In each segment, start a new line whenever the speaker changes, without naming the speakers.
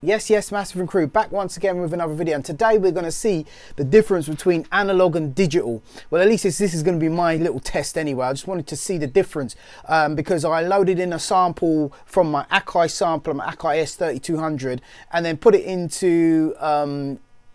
Yes, Massive and Crew, back once again with another video, and today we're going to see the difference between analog and digital. Well, at least this is going to be my little test anyway. I just wanted to see the difference because I loaded in a sample from my Akai sample, my Akai S3200, and then put it into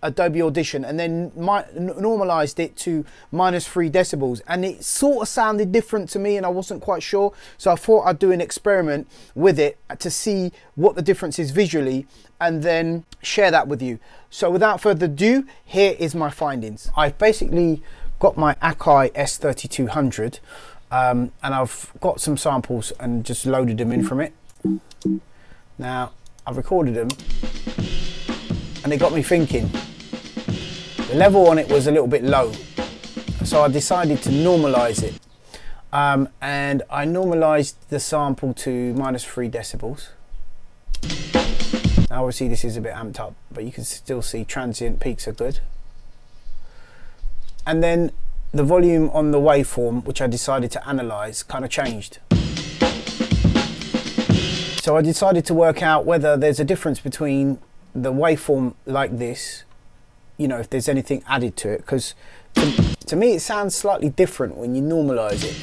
Adobe Audition, and then normalized it to -3 decibels, and it sort of sounded different to me and I wasn't quite sure, so I thought I'd do an experiment with it to see what the difference is visually and then share that with you. So without further ado, here is my findings. I've basically got my Akai S3200 and I've got some samples and just loaded them in from it. Now I've recorded them and it got me thinking. The level on it was a little bit low, so I decided to normalize it, and I normalized the sample to -3 decibels. Now obviously this is a bit amped up, but you can still see transient peaks are good. And then the volume on the waveform, which I decided to analyze, kind of changed. So I decided to work out whether there's a difference between the waveform like this, you know, if there's anything added to it, because to me it sounds slightly different when you normalize it.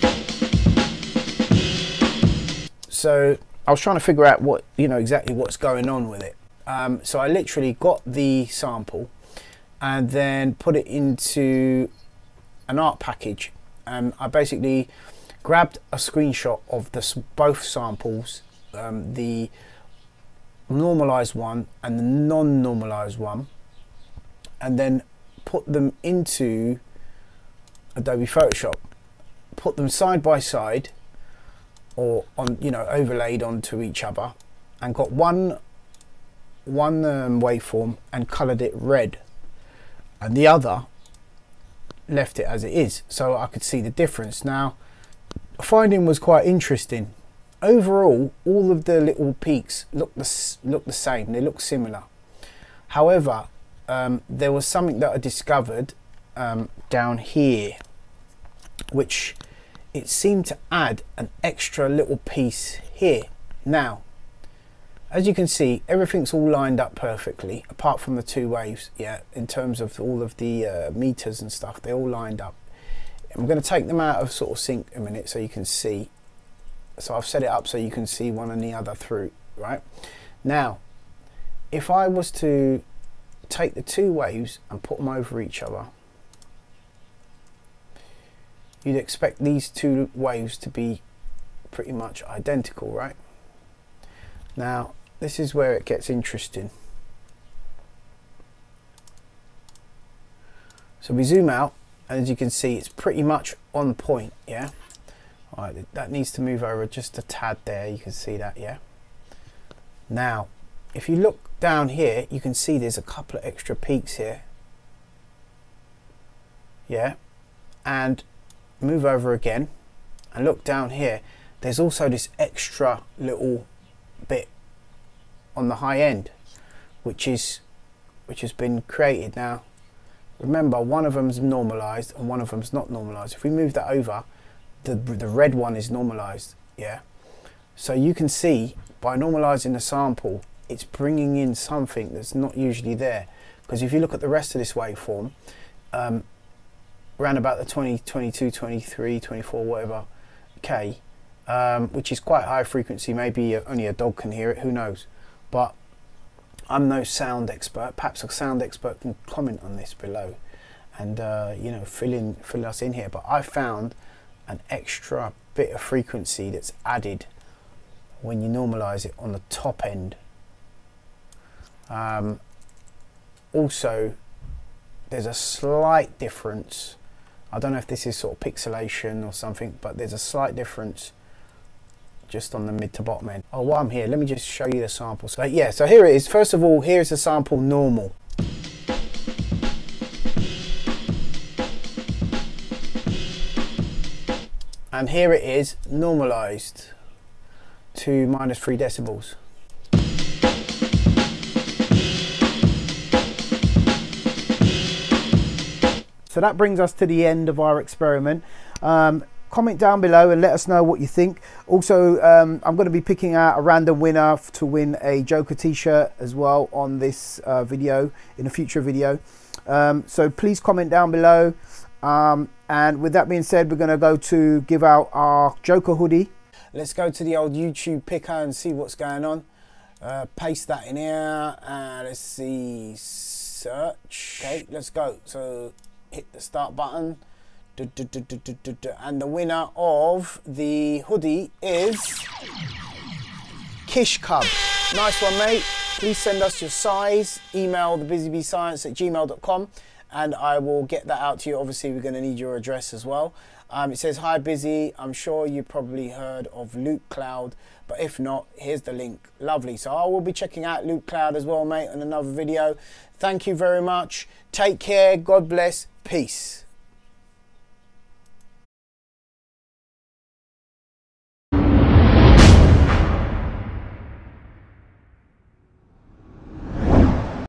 So I was trying to figure out what, you know, exactly what's going on with it. So I literally got the sample and then put it into an art package, and I basically grabbed a screenshot of both samples, the normalized one and the non-normalized one, and then put them into Adobe Photoshop, put them side by side or on, you know, overlaid onto each other, and got one waveform and colored it red, and the other left it as it is, so I could see the difference. Now, the finding was quite interesting. Overall, all of the little peaks look the same, they look similar. However, there was something that I discovered down here, which it seemed to add an extra little piece here. Now, as you can see, everything's all lined up perfectly, apart from the two waves. Yeah, in terms of all of the meters and stuff, they're all lined up. I'm going to take them out of sort of sync a minute so you can see. So I've set it up so you can see one and the other through, right? Now, if I was to take the two waves and put them over each other, you'd expect these two waves to be pretty much identical, right? Now, this is where it gets interesting. So we zoom out, and as you can see, it's pretty much on point, yeah? All right, that needs to move over just a tad there, you can see that, yeah? Now, if you look down here, you can see there's a couple of extra peaks here, yeah? And move over again and look down here, there's also this extra little bit on the high end which has been created. Now remember, one of them's normalized and one of them's not normalized. If we move that over, the red one is normalized, yeah? So you can see by normalizing the sample, it's bringing in something that's not usually there, because if you look at the rest of this waveform, around about the 20, 22, 23, 24, whatever K, which is quite high frequency, maybe only a dog can hear it, who knows? But I'm no sound expert. Perhaps a sound expert can comment on this below and you know, fill us in here. But I found an extra bit of frequency that's added when you normalize it on the top end. Also, there's a slight difference. I don't know if this is sort of pixelation or something, but there's a slight difference just on the mid to bottom end. Oh, while I'm here, let me just show you the sample. So yeah, so here it is. First of all, here's the sample normal. And here it is normalized to -3 decibels. So that brings us to the end of our experiment. comment down below and let us know what you think. Also, I'm going to be picking out a random winner to win a Joker t-shirt as well on this video, in a future video. So please comment down below. And with that being said, we're going to go to give out our Joker hoodie. Let's go to the old YouTube picker and see what's going on. Paste that in here, and let's see, search. Okay, let's go. So hit the start button, and the winner of the hoodie is Kish Cub. Nice one, mate. Please send us your size, email thebusybeescience@gmail.com, and I will get that out to you. Obviously, we're going to need your address as well. It says, hi Busy, I'm sure you probably heard of Luke Cloud, but if not, here's the link. Lovely. So I will be checking out Luke Cloud as well, mate, on another video. Thank you very much. Take care. God bless. Peace.